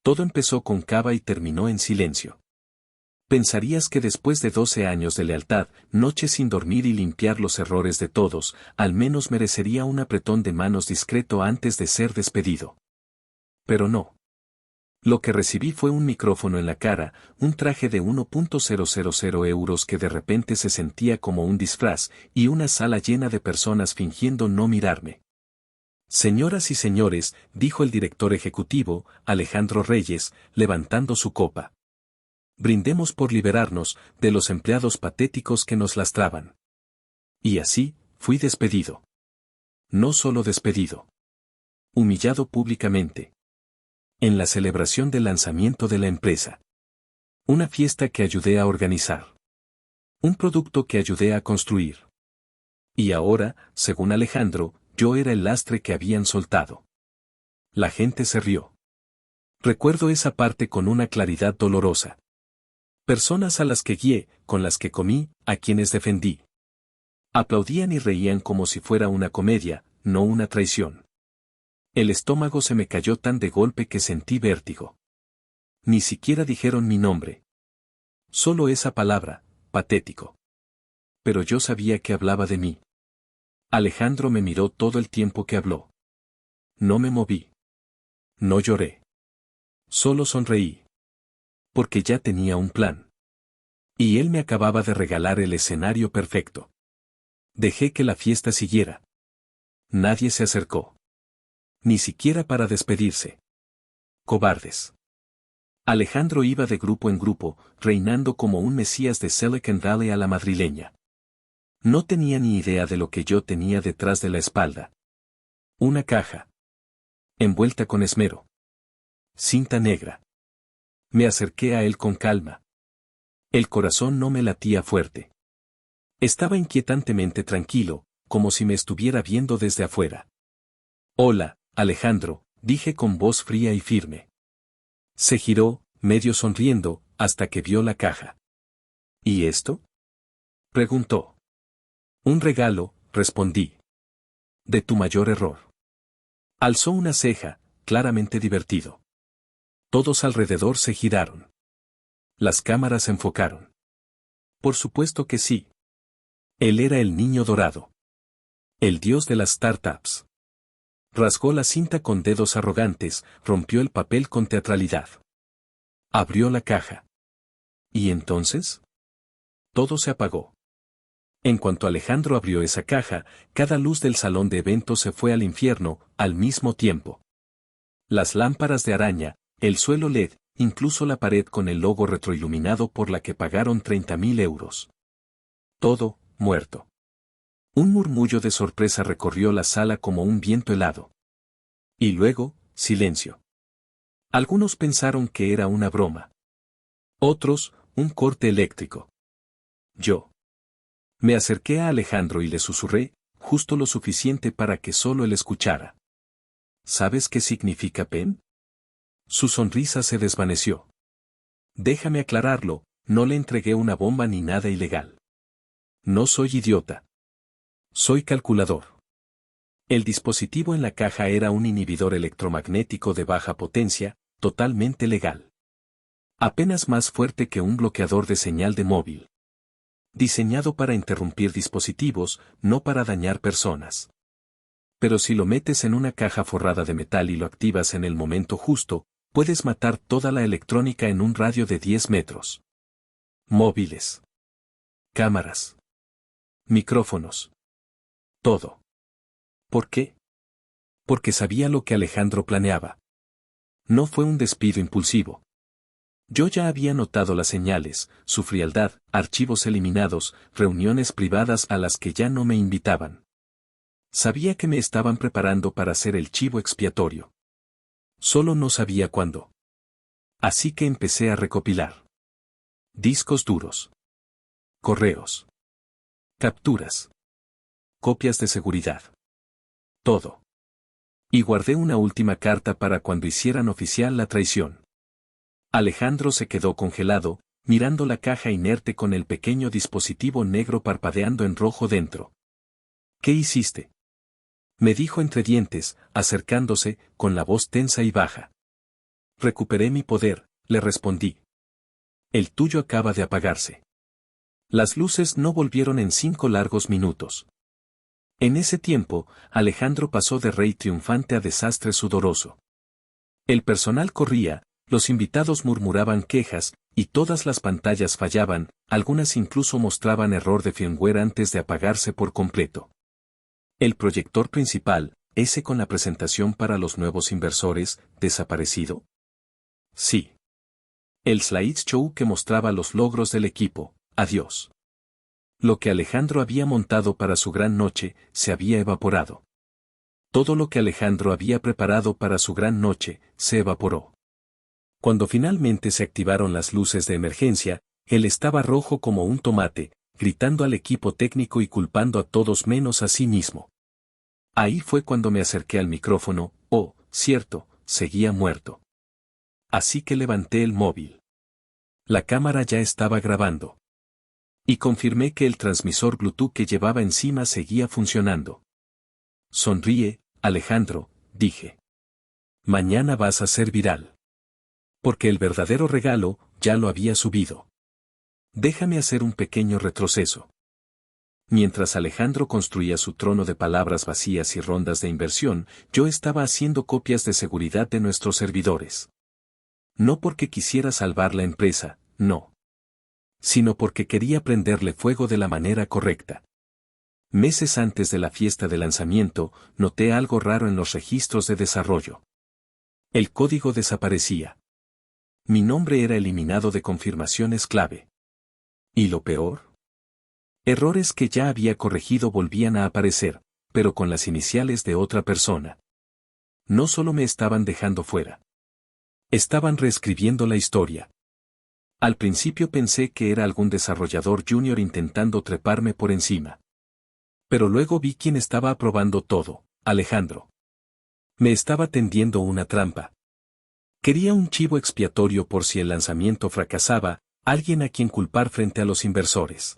Todo empezó con cava y terminó en silencio. Pensarías que después de 12 años de lealtad, noches sin dormir y limpiar los errores de todos, al menos merecería un apretón de manos discreto antes de ser despedido. Pero no. Lo que recibí fue un micrófono en la cara, un traje de 1.000 euros que de repente se sentía como un disfraz, y una sala llena de personas fingiendo no mirarme. Señoras y señores, dijo el director ejecutivo, Alejandro Reyes, levantando su copa. Brindemos por liberarnos de los empleados patéticos que nos lastraban. Y así, fui despedido. No solo despedido. Humillado públicamente. En la celebración del lanzamiento de la empresa. Una fiesta que ayudé a organizar. Un producto que ayudé a construir. Y ahora, según Alejandro, yo era el lastre que habían soltado. La gente se rió. Recuerdo esa parte con una claridad dolorosa. Personas a las que guié, con las que comí, a quienes defendí. Aplaudían y reían como si fuera una comedia, no una traición. El estómago se me cayó tan de golpe que sentí vértigo. Ni siquiera dijeron mi nombre. Solo esa palabra, patético. Pero yo sabía que hablaba de mí. Alejandro me miró todo el tiempo que habló. No me moví. No lloré. Solo sonreí. Porque ya tenía un plan. Y él me acababa de regalar el escenario perfecto. Dejé que la fiesta siguiera. Nadie se acercó. Ni siquiera para despedirse. Cobardes. Alejandro iba de grupo en grupo, reinando como un mesías de Silicon Valley a la madrileña. No tenía ni idea de lo que yo tenía detrás de la espalda. Una caja. Envuelta con esmero. Cinta negra. Me acerqué a él con calma. El corazón no me latía fuerte. Estaba inquietantemente tranquilo, como si me estuviera viendo desde afuera. Hola, Alejandro, dije con voz fría y firme. Se giró, medio sonriendo, hasta que vio la caja. ¿Y esto? Preguntó. Un regalo, respondí. De tu mayor error. Alzó una ceja, claramente divertido. Todos alrededor se giraron. Las cámaras se enfocaron. Por supuesto que sí. Él era el niño dorado. El dios de las startups. Rasgó la cinta con dedos arrogantes, rompió el papel con teatralidad. Abrió la caja. ¿Y entonces? Todo se apagó. En cuanto Alejandro abrió esa caja, cada luz del salón de eventos se fue al infierno, al mismo tiempo. Las lámparas de araña, el suelo LED, incluso la pared con el logo retroiluminado por la que pagaron 30.000 euros. Todo, muerto. Un murmullo de sorpresa recorrió la sala como un viento helado. Y luego, silencio. Algunos pensaron que era una broma. Otros, un corte eléctrico. Yo. Me acerqué a Alejandro y le susurré, justo lo suficiente para que solo él escuchara. ¿Sabes qué significa PEN? Su sonrisa se desvaneció. Déjame aclararlo, no le entregué una bomba ni nada ilegal. No soy idiota. Soy calculador. El dispositivo en la caja era un inhibidor electromagnético de baja potencia, totalmente legal. Apenas más fuerte que un bloqueador de señal de móvil. Diseñado para interrumpir dispositivos, no para dañar personas. Pero si lo metes en una caja forrada de metal y lo activas en el momento justo, puedes matar toda la electrónica en un radio de 10 metros. Móviles. Cámaras. Micrófonos. Todo. ¿Por qué? Porque sabía lo que Alejandro planeaba. No fue un despido impulsivo. Yo ya había notado las señales, su frialdad, archivos eliminados, reuniones privadas a las que ya no me invitaban. Sabía que me estaban preparando para ser el chivo expiatorio. Solo no sabía cuándo. Así que empecé a recopilar. Discos duros. Correos. Capturas. Copias de seguridad. Todo. Y guardé una última carta para cuando hicieran oficial la traición. Alejandro se quedó congelado, mirando la caja inerte con el pequeño dispositivo negro parpadeando en rojo dentro. ¿Qué hiciste? Me dijo entre dientes, acercándose, con la voz tensa y baja. Recuperé mi poder, le respondí. El tuyo acaba de apagarse. Las luces no volvieron en 5 largos minutos. En ese tiempo, Alejandro pasó de rey triunfante a desastre sudoroso. El personal corría, los invitados murmuraban quejas, y todas las pantallas fallaban, algunas incluso mostraban error de firmware antes de apagarse por completo. El proyector principal, ese con la presentación para los nuevos inversores, ¿desaparecido? Sí. El slideshow que mostraba los logros del equipo, adiós. Lo que Alejandro había montado para su gran noche, se había evaporado. Todo lo que Alejandro había preparado para su gran noche, se evaporó. Cuando finalmente se activaron las luces de emergencia, él estaba rojo como un tomate, gritando al equipo técnico y culpando a todos menos a sí mismo. Ahí fue cuando me acerqué al micrófono, cierto, seguía muerto. Así que levanté el móvil. La cámara ya estaba grabando. Y confirmé que el transmisor Bluetooth que llevaba encima seguía funcionando. Sonríe, Alejandro, dije. Mañana vas a ser viral. Porque el verdadero regalo, ya lo había subido. Déjame hacer un pequeño retroceso. Mientras Alejandro construía su trono de palabras vacías y rondas de inversión, yo estaba haciendo copias de seguridad de nuestros servidores. No porque quisiera salvar la empresa, no. Sino porque quería prenderle fuego de la manera correcta. Meses antes de la fiesta de lanzamiento, noté algo raro en los registros de desarrollo. El código desaparecía. Mi nombre era eliminado de confirmaciones clave. ¿Y lo peor? Errores que ya había corregido volvían a aparecer, pero con las iniciales de otra persona. No solo me estaban dejando fuera. Estaban reescribiendo la historia. Al principio pensé que era algún desarrollador junior intentando treparme por encima. Pero luego vi quién estaba aprobando todo, Alejandro. Me estaba tendiendo una trampa. Quería un chivo expiatorio por si el lanzamiento fracasaba, alguien a quien culpar frente a los inversores.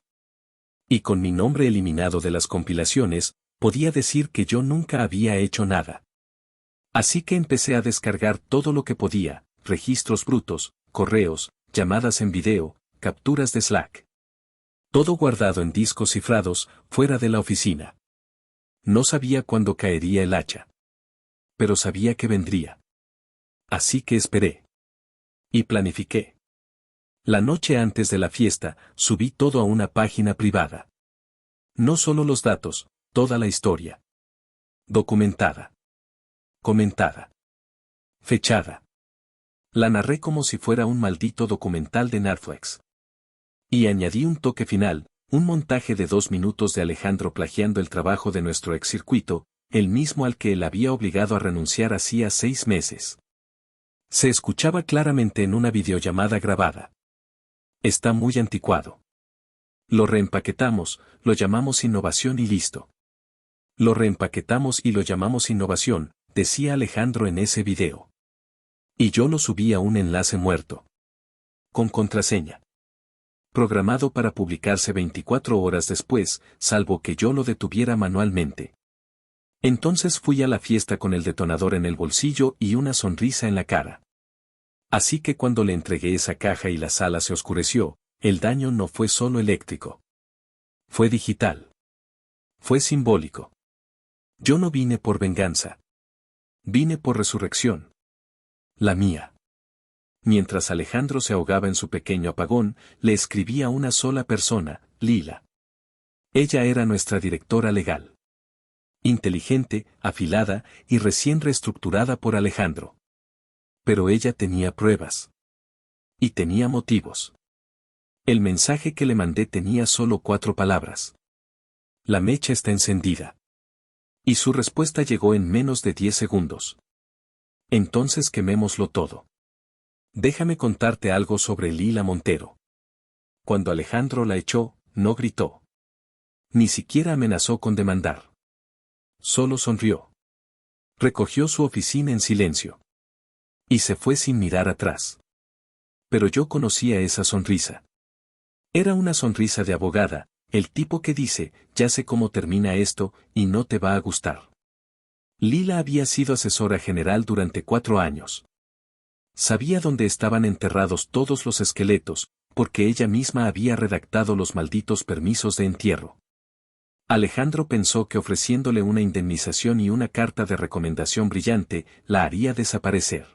Y con mi nombre eliminado de las compilaciones, podía decir que yo nunca había hecho nada. Así que empecé a descargar todo lo que podía, registros brutos, correos, llamadas en video, capturas de Slack. Todo guardado en discos cifrados, fuera de la oficina. No sabía cuándo caería el hacha. Pero sabía que vendría. Así que esperé. Y planifiqué. La noche antes de la fiesta, subí todo a una página privada. No solo los datos, toda la historia. Documentada. Comentada. Fechada. La narré como si fuera un maldito documental de Netflix. Y añadí un toque final, un montaje de 2 minutos de Alejandro plagiando el trabajo de nuestro ex circuito, el mismo al que él había obligado a renunciar hacía 6 meses. Se escuchaba claramente en una videollamada grabada. Está muy anticuado. Lo reempaquetamos, lo llamamos innovación y listo. Lo reempaquetamos y lo llamamos innovación, decía Alejandro en ese video. Y yo lo subí a un enlace muerto. Con contraseña. Programado para publicarse 24 horas después, salvo que yo lo detuviera manualmente. Entonces fui a la fiesta con el detonador en el bolsillo y una sonrisa en la cara. Así que cuando le entregué esa caja y la sala se oscureció, el daño no fue solo eléctrico. Fue digital. Fue simbólico. Yo no vine por venganza. Vine por resurrección. La mía. Mientras Alejandro se ahogaba en su pequeño apagón, le escribí a una sola persona, Lila. Ella era nuestra directora legal. Inteligente, afilada y recién reestructurada por Alejandro. Pero ella tenía pruebas. Y tenía motivos. El mensaje que le mandé tenía solo 4 palabras. La mecha está encendida. Y su respuesta llegó en menos de 10 segundos. Entonces quemémoslo todo. Déjame contarte algo sobre Lila Montero. Cuando Alejandro la echó, no gritó. Ni siquiera amenazó con demandar. Solo sonrió. Recogió su oficina en silencio. Y se fue sin mirar atrás. Pero yo conocía esa sonrisa. Era una sonrisa de abogada, el tipo que dice, ya sé cómo termina esto, y no te va a gustar. Lila había sido asesora general durante 4 años. Sabía dónde estaban enterrados todos los esqueletos, porque ella misma había redactado los malditos permisos de entierro. Alejandro pensó que ofreciéndole una indemnización y una carta de recomendación brillante, la haría desaparecer.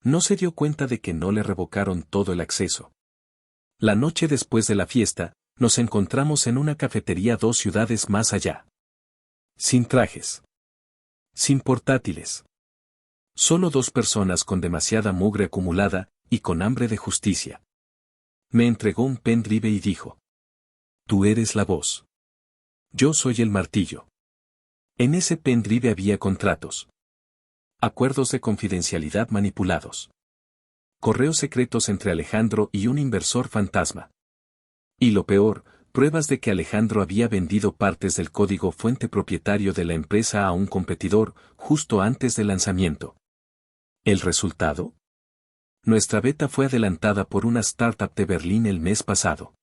No se dio cuenta de que no le revocaron todo el acceso. La noche después de la fiesta, nos encontramos en una cafetería 2 ciudades más allá. Sin trajes. Sin portátiles. Solo 2 personas con demasiada mugre acumulada, y con hambre de justicia. Me entregó un pendrive y dijo: Tú eres la voz. Yo soy el martillo. En ese pendrive había contratos. Acuerdos de confidencialidad manipulados. Correos secretos entre Alejandro y un inversor fantasma. Y lo peor, pruebas de que Alejandro había vendido partes del código fuente propietario de la empresa a un competidor, justo antes del lanzamiento. ¿El resultado? Nuestra beta fue adelantada por una startup de Berlín el mes pasado.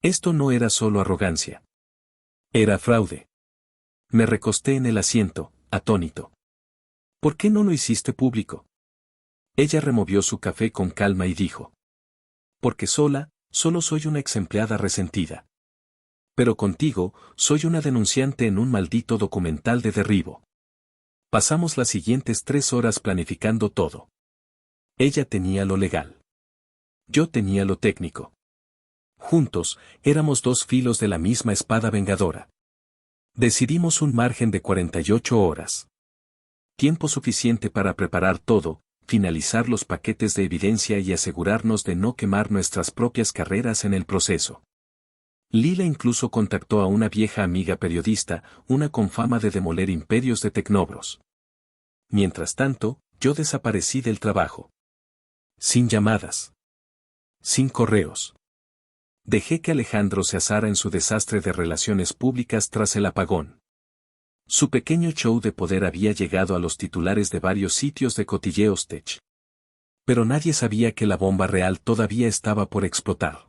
Esto no era solo arrogancia. Era fraude. Me recosté en el asiento, atónito. ¿Por qué no lo hiciste público? Ella removió su café con calma y dijo: Porque solo soy una ex empleada resentida. Pero contigo, soy una denunciante en un maldito documental de derribo. Pasamos las siguientes 3 horas planificando todo. Ella tenía lo legal. Yo tenía lo técnico. Juntos, éramos 2 filos de la misma espada vengadora. Decidimos un margen de 48 horas. Tiempo suficiente para preparar todo, finalizar los paquetes de evidencia y asegurarnos de no quemar nuestras propias carreras en el proceso. Lila incluso contactó a una vieja amiga periodista, una con fama de demoler imperios de tecnóbros. Mientras tanto, yo desaparecí del trabajo. Sin llamadas. Sin correos. Dejé que Alejandro se asara en su desastre de relaciones públicas tras el apagón. Su pequeño show de poder había llegado a los titulares de varios sitios de cotilleos tech. Pero nadie sabía que la bomba real todavía estaba por explotar.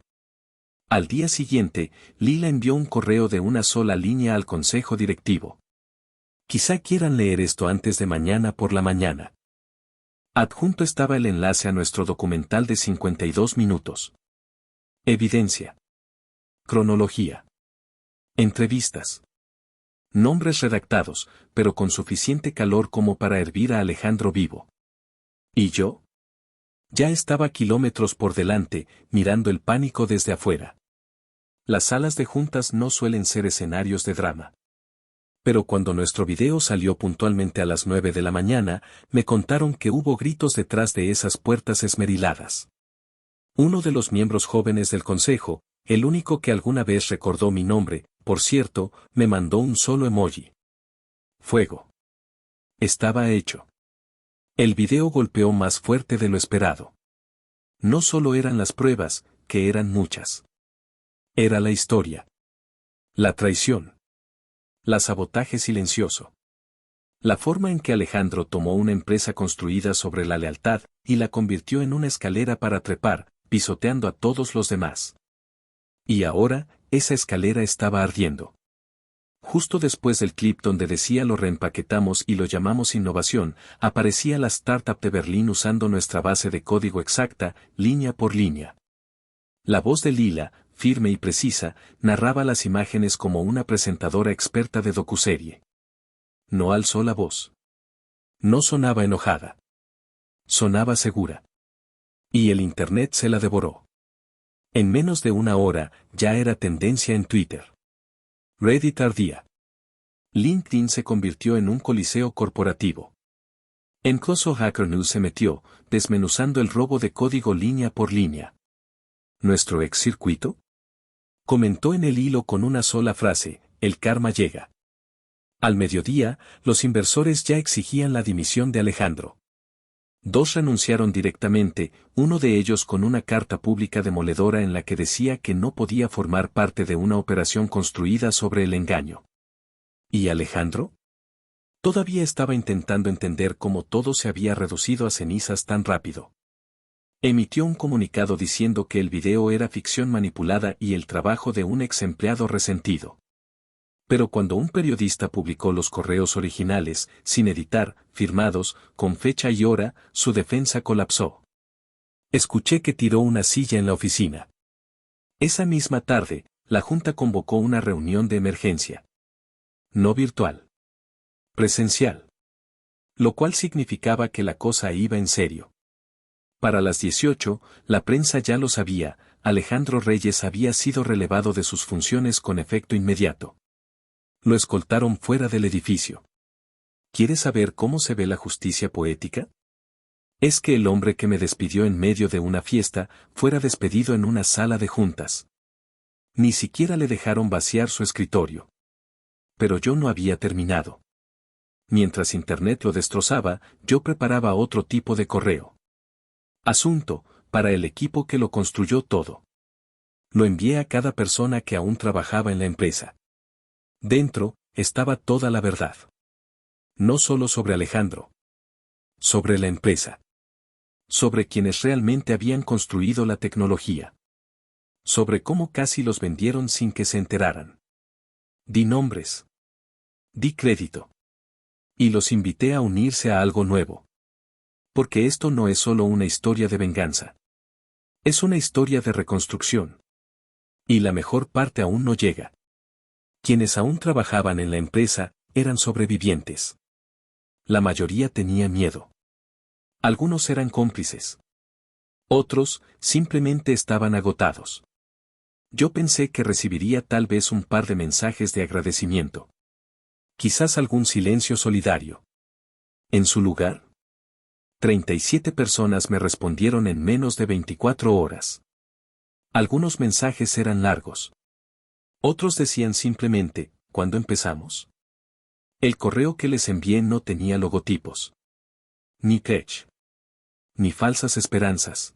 Al día siguiente, Lila envió un correo de una sola línea al consejo directivo. Quizá quieran leer esto antes de mañana por la mañana. Adjunto estaba el enlace a nuestro documental de 52 minutos. Evidencia. Cronología. Entrevistas. Nombres redactados, pero con suficiente calor como para hervir a Alejandro vivo. ¿Y yo? Ya estaba kilómetros por delante, mirando el pánico desde afuera. Las salas de juntas no suelen ser escenarios de drama. Pero cuando nuestro video salió puntualmente a las 9 de la mañana, me contaron que hubo gritos detrás de esas puertas esmeriladas. Uno de los miembros jóvenes del consejo, el único que alguna vez recordó mi nombre, por cierto, me mandó un solo emoji. Fuego. Estaba hecho. El video golpeó más fuerte de lo esperado. No solo eran las pruebas, que eran muchas. Era la historia. La traición. La sabotaje silencioso. La forma en que Alejandro tomó una empresa construida sobre la lealtad y la convirtió en una escalera para trepar, pisoteando a todos los demás. Y ahora, esa escalera estaba ardiendo. Justo después del clip donde decía lo reempaquetamos y lo llamamos innovación, aparecía la startup de Berlín usando nuestra base de código exacta, línea por línea. La voz de Lila, firme y precisa, narraba las imágenes como una presentadora experta de docuserie. No alzó la voz. No sonaba enojada. Sonaba segura. Y el internet se la devoró. En menos de una hora, ya era tendencia en Twitter. Reddit ardía. LinkedIn se convirtió en un coliseo corporativo. Incluso Hacker News se metió, desmenuzando el robo de código línea por línea. ¿Nuestro ex circuito? Comentó en el hilo con una sola frase: el karma llega. Al mediodía, los inversores ya exigían la dimisión de Alejandro. 2 renunciaron directamente, uno de ellos con una carta pública demoledora en la que decía que no podía formar parte de una operación construida sobre el engaño. ¿Y Alejandro? Todavía estaba intentando entender cómo todo se había reducido a cenizas tan rápido. Emitió un comunicado diciendo que el video era ficción manipulada y el trabajo de un ex empleado resentido. Pero cuando un periodista publicó los correos originales, sin editar, firmados, con fecha y hora, su defensa colapsó. Escuché que tiró una silla en la oficina. Esa misma tarde, la Junta convocó una reunión de emergencia. No virtual. Presencial. Lo cual significaba que la cosa iba en serio. Para las 18, la prensa ya lo sabía, Alejandro Reyes había sido relevado de sus funciones con efecto inmediato. Lo escoltaron fuera del edificio. ¿Quieres saber cómo se ve la justicia poética? Es que el hombre que me despidió en medio de una fiesta, fuera despedido en una sala de juntas. Ni siquiera le dejaron vaciar su escritorio. Pero yo no había terminado. Mientras Internet lo destrozaba, yo preparaba otro tipo de correo. Asunto, para el equipo que lo construyó todo. Lo envié a cada persona que aún trabajaba en la empresa. Dentro, estaba toda la verdad. No solo sobre Alejandro. Sobre la empresa. Sobre quienes realmente habían construido la tecnología. Sobre cómo casi los vendieron sin que se enteraran. Di nombres. Di crédito. Y los invité a unirse a algo nuevo. Porque esto no es solo una historia de venganza. Es una historia de reconstrucción. Y la mejor parte aún no llega. Quienes aún trabajaban en la empresa, eran sobrevivientes. La mayoría tenía miedo. Algunos eran cómplices. Otros, simplemente estaban agotados. Yo pensé que recibiría tal vez un par de mensajes de agradecimiento. Quizás algún silencio solidario. En su lugar, 37 personas me respondieron en menos de 24 horas. Algunos mensajes eran largos. Otros decían simplemente, ¿cuándo empezamos? El correo que les envié no tenía logotipos. Ni pitch. Ni falsas esperanzas.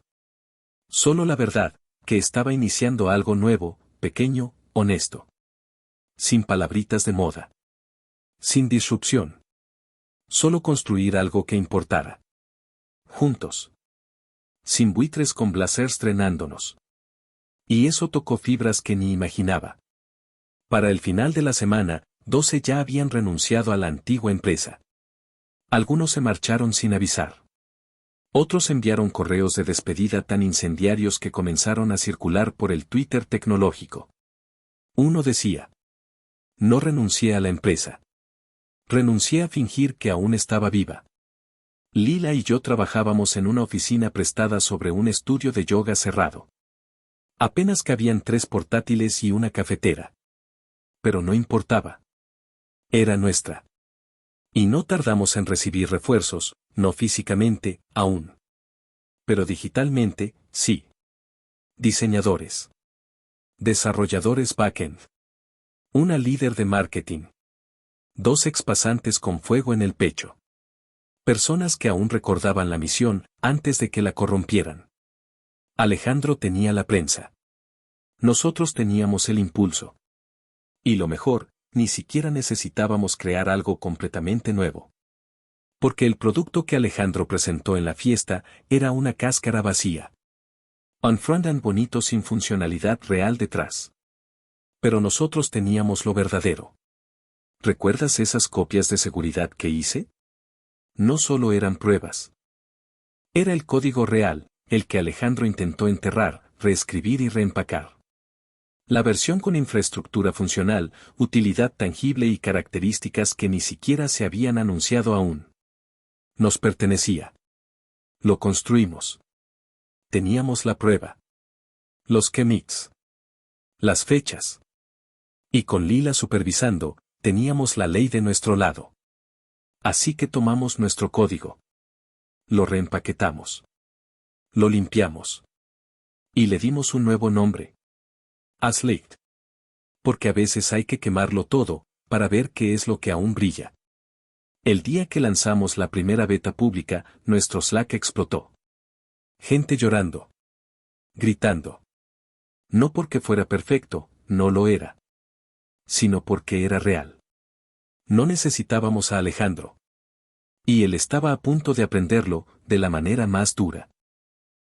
Solo la verdad, que estaba iniciando algo nuevo, pequeño, honesto. Sin palabritas de moda. Sin disrupción. Solo construir algo que importara. Juntos. Sin buitres con blazers trenándonos. Y eso tocó fibras que ni imaginaba. Para el final de la semana, 12 ya habían renunciado a la antigua empresa. Algunos se marcharon sin avisar. Otros enviaron correos de despedida tan incendiarios que comenzaron a circular por el Twitter tecnológico. Uno decía: no renuncié a la empresa. Renuncié a fingir que aún estaba viva. Lila y yo trabajábamos en una oficina prestada sobre un estudio de yoga cerrado. Apenas cabían 3 portátiles y una cafetera. Pero no importaba. Era nuestra. Y no tardamos en recibir refuerzos, no físicamente, aún. Pero digitalmente, sí. Diseñadores. Desarrolladores backend. Una líder de marketing. 2 expasantes con fuego en el pecho. Personas que aún recordaban la misión, antes de que la corrompieran. Alejandro tenía la prensa. Nosotros teníamos el impulso. Y lo mejor, ni siquiera necesitábamos crear algo completamente nuevo. Porque el producto que Alejandro presentó en la fiesta era una cáscara vacía. Un front-end bonito sin funcionalidad real detrás. Pero nosotros teníamos lo verdadero. ¿Recuerdas esas copias de seguridad que hice? No solo eran pruebas. Era el código real, el que Alejandro intentó enterrar, reescribir y reempacar. La versión con infraestructura funcional, utilidad tangible y características que ni siquiera se habían anunciado aún. Nos pertenecía. Lo construimos. Teníamos la prueba. Los commits. Las fechas. Y con Lila supervisando, teníamos la ley de nuestro lado. Así que tomamos nuestro código. Lo reempaquetamos. Lo limpiamos. Y le dimos un nuevo nombre. Aslicht. Porque a veces hay que quemarlo todo, para ver qué es lo que aún brilla. El día que lanzamos la primera beta pública, nuestro Slack explotó. Gente llorando. Gritando. No porque fuera perfecto, no lo era. Sino porque era real. No necesitábamos a Alejandro. Y él estaba a punto de aprenderlo, de la manera más dura.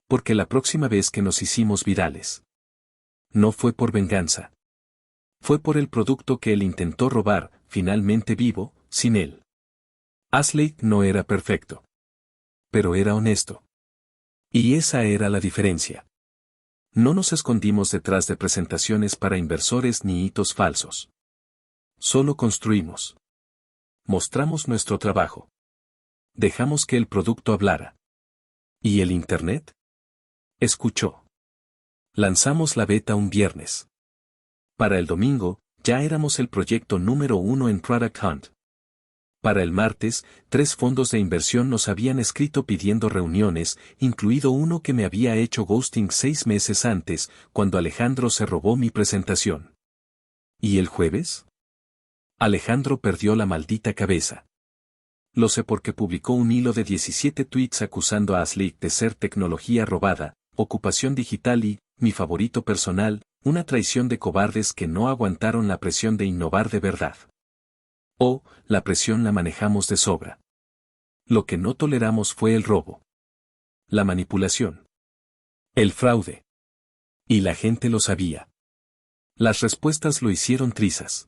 Porque la próxima vez que nos hicimos virales. No fue por venganza. Fue por el producto que él intentó robar, finalmente vivo, sin él. Aslake no era perfecto. Pero era honesto. Y esa era la diferencia. No nos escondimos detrás de presentaciones para inversores ni hitos falsos. Solo construimos. Mostramos nuestro trabajo. Dejamos que el producto hablara. ¿Y el Internet? Escuchó. Lanzamos la beta un viernes. Para el domingo, ya éramos el proyecto número 1 en Product Hunt. Para el martes, 3 fondos de inversión nos habían escrito pidiendo reuniones, incluido uno que me había hecho ghosting 6 meses antes, cuando Alejandro se robó mi presentación. ¿Y el jueves? Alejandro perdió la maldita cabeza. Lo sé porque publicó un hilo de 17 tweets acusando a Aslake de ser tecnología robada, ocupación digital y, mi favorito personal, una traición de cobardes que no aguantaron la presión de innovar de verdad. La presión la manejamos de sobra. Lo que no toleramos fue el robo. La manipulación. El fraude. Y la gente lo sabía. Las respuestas lo hicieron trizas.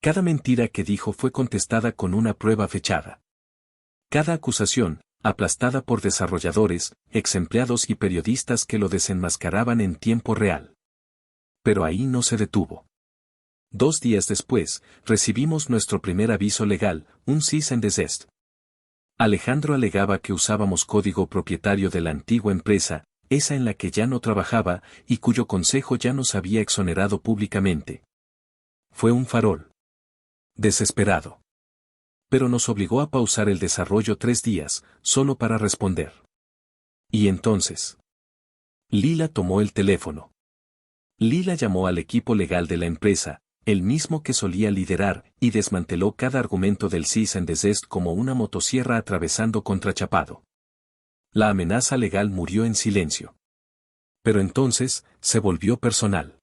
Cada mentira que dijo fue contestada con una prueba fechada. Cada acusación, aplastada por desarrolladores, exempleados y periodistas que lo desenmascaraban en tiempo real. Pero ahí no se detuvo. 2 días después, recibimos nuestro primer aviso legal, un cease and desist. Alejandro alegaba que usábamos código propietario de la antigua empresa, esa en la que ya no trabajaba, y cuyo consejo ya nos había exonerado públicamente. Fue un farol. Desesperado. Pero nos obligó a pausar el desarrollo 3 días, solo para responder. Y entonces. Lila tomó el teléfono. Lila llamó al equipo legal de la empresa, el mismo que solía liderar, y desmanteló cada argumento del cease and desist como una motosierra atravesando contrachapado. La amenaza legal murió en silencio. Pero entonces, se volvió personal.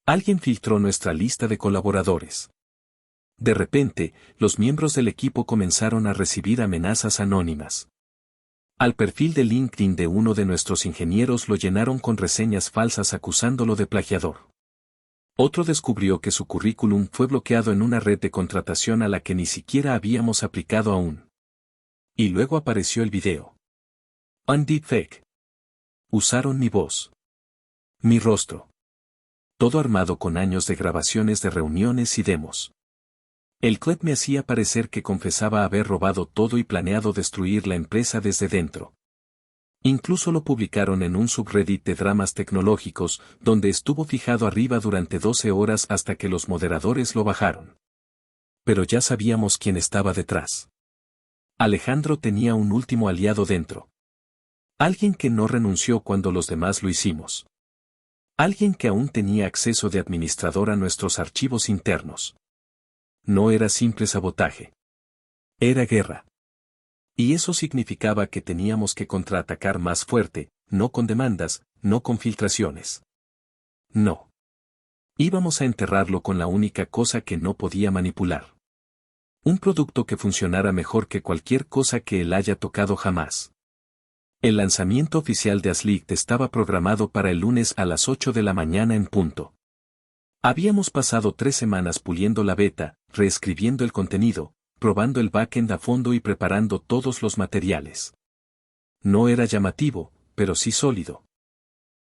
Alguien filtró nuestra lista de colaboradores. De repente, los miembros del equipo comenzaron a recibir amenazas anónimas. Al perfil de LinkedIn de uno de nuestros ingenieros lo llenaron con reseñas falsas acusándolo de plagiador. Otro descubrió que su currículum fue bloqueado en una red de contratación a la que ni siquiera habíamos aplicado aún. Y luego apareció el video. Un deepfake. Usaron mi voz. Mi rostro. Todo armado con años de grabaciones de reuniones y demos. El clip me hacía parecer que confesaba haber robado todo y planeado destruir la empresa desde dentro. Incluso lo publicaron en un subreddit de dramas tecnológicos, donde estuvo fijado arriba durante 12 horas hasta que los moderadores lo bajaron. Pero ya sabíamos quién estaba detrás. Alejandro tenía un último aliado dentro. Alguien que no renunció cuando los demás lo hicimos. Alguien que aún tenía acceso de administrador a nuestros archivos internos. No era simple sabotaje. Era guerra. Y eso significaba que teníamos que contraatacar más fuerte, no con demandas, no con filtraciones. No. Íbamos a enterrarlo con la única cosa que no podía manipular. Un producto que funcionara mejor que cualquier cosa que él haya tocado jamás. El lanzamiento oficial de Aslake estaba programado para el lunes a las 8 de la mañana en punto. Habíamos pasado 3 semanas puliendo la beta, reescribiendo el contenido, probando el backend a fondo y preparando todos los materiales. No era llamativo, pero sí sólido.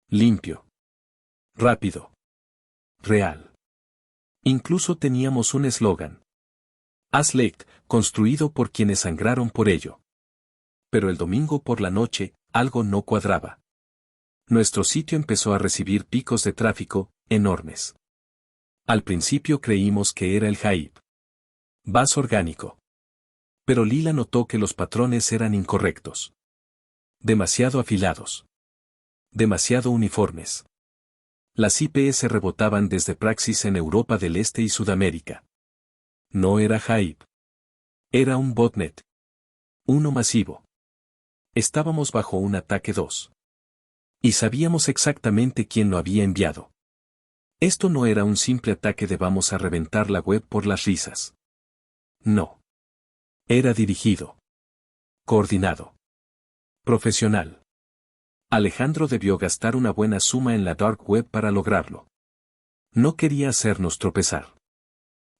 Limpio. Rápido. Real. Incluso teníamos un eslogan. Aslake, construido por quienes sangraron por ello. Pero el domingo por la noche, algo no cuadraba. Nuestro sitio empezó a recibir picos de tráfico, enormes. Al principio creímos que era el hype. Buzz orgánico. Pero Lila notó que los patrones eran incorrectos. Demasiado afilados. Demasiado uniformes. Las IPs rebotaban desde Praxis en Europa del Este y Sudamérica. No era hype. Era un botnet. Uno masivo. Estábamos bajo un ataque 2. Y sabíamos exactamente quién lo había enviado. Esto no era un simple ataque de vamos a reventar la web por las risas. No. Era dirigido. Coordinado. Profesional. Alejandro debió gastar una buena suma en la dark web para lograrlo. No quería hacernos tropezar.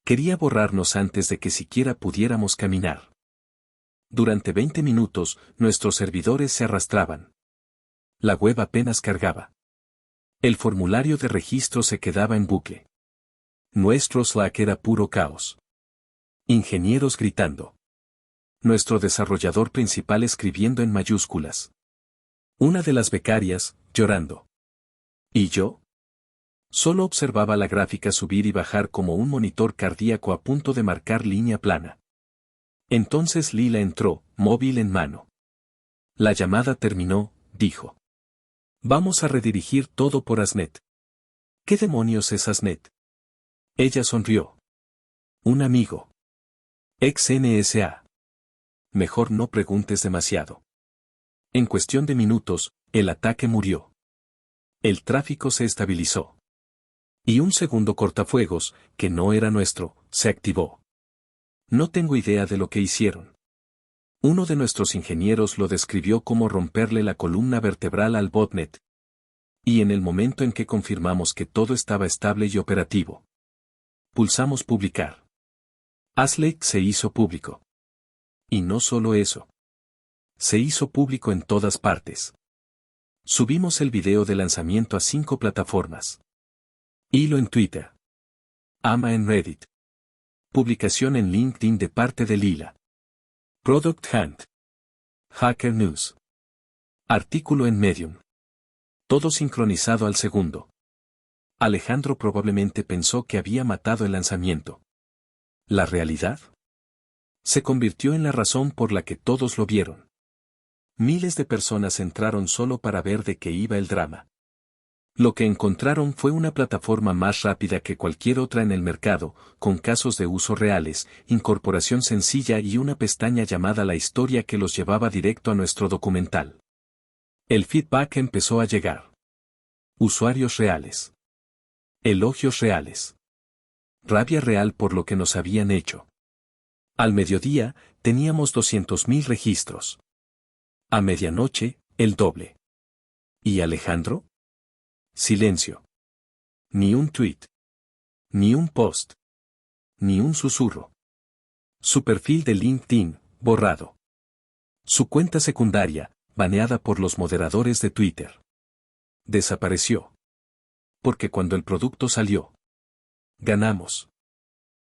Quería borrarnos antes de que siquiera pudiéramos caminar. Durante 20 minutos, nuestros servidores se arrastraban. La web apenas cargaba. El formulario de registro se quedaba en bucle. Nuestro Slack era puro caos. Ingenieros gritando. Nuestro desarrollador principal escribiendo en mayúsculas. Una de las becarias, llorando. ¿Y yo? Solo observaba la gráfica subir y bajar como un monitor cardíaco a punto de marcar línea plana. Entonces Lila entró, móvil en mano. La llamada terminó, dijo. Vamos a redirigir todo por Asnet. ¿Qué demonios es Asnet? Ella sonrió. Un amigo. Ex NSA. Mejor no preguntes demasiado. En cuestión de minutos, el ataque murió. El tráfico se estabilizó. Y un segundo cortafuegos, que no era nuestro, se activó. No tengo idea de lo que hicieron. Uno de nuestros ingenieros lo describió como romperle la columna vertebral al botnet. Y en el momento en que confirmamos que todo estaba estable y operativo, pulsamos publicar. Aslake se hizo público. Y no solo eso. Se hizo público en todas partes. Subimos el video de lanzamiento a 5 plataformas. Hilo en Twitter. Ama en Reddit. Publicación en LinkedIn de parte de Lila. Product Hunt. Hacker News. Artículo en Medium. Todo sincronizado al segundo. Alejandro probablemente pensó que había matado el lanzamiento. ¿La realidad? Se convirtió en la razón por la que todos lo vieron. Miles de personas entraron solo para ver de qué iba el drama. Lo que encontraron fue una plataforma más rápida que cualquier otra en el mercado, con casos de uso reales, incorporación sencilla y una pestaña llamada La Historia que los llevaba directo a nuestro documental. El feedback empezó a llegar. Usuarios reales. Elogios reales. Rabia real por lo que nos habían hecho. Al mediodía, teníamos 200.000 registros. A medianoche, el doble. ¿Y Alejandro? Silencio. Ni un tweet. Ni un post. Ni un susurro. Su perfil de LinkedIn, borrado. Su cuenta secundaria, baneada por los moderadores de Twitter. Desapareció. Porque cuando el producto salió, ganamos.